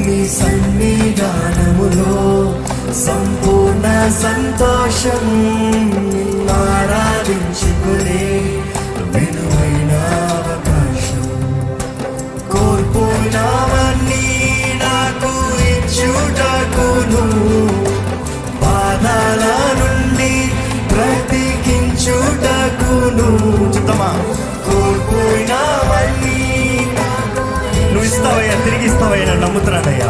నీ సన్నిధానములో సంపూర్ణ సంతోషం, ఆరాధించుకునే విలువైన అవకాశం. కోల్పోయినవన్నీ నాకు ఇచ్చుటకును, బాధల నుండి బ్రతికించుటకును. చిత్తమా? కోల్పోయినవన్నీ నువ్వు ఇస్తావయ్యా, తిరిగి ఇస్తావయ్యా, నమ్ముతున్నానయ్యా.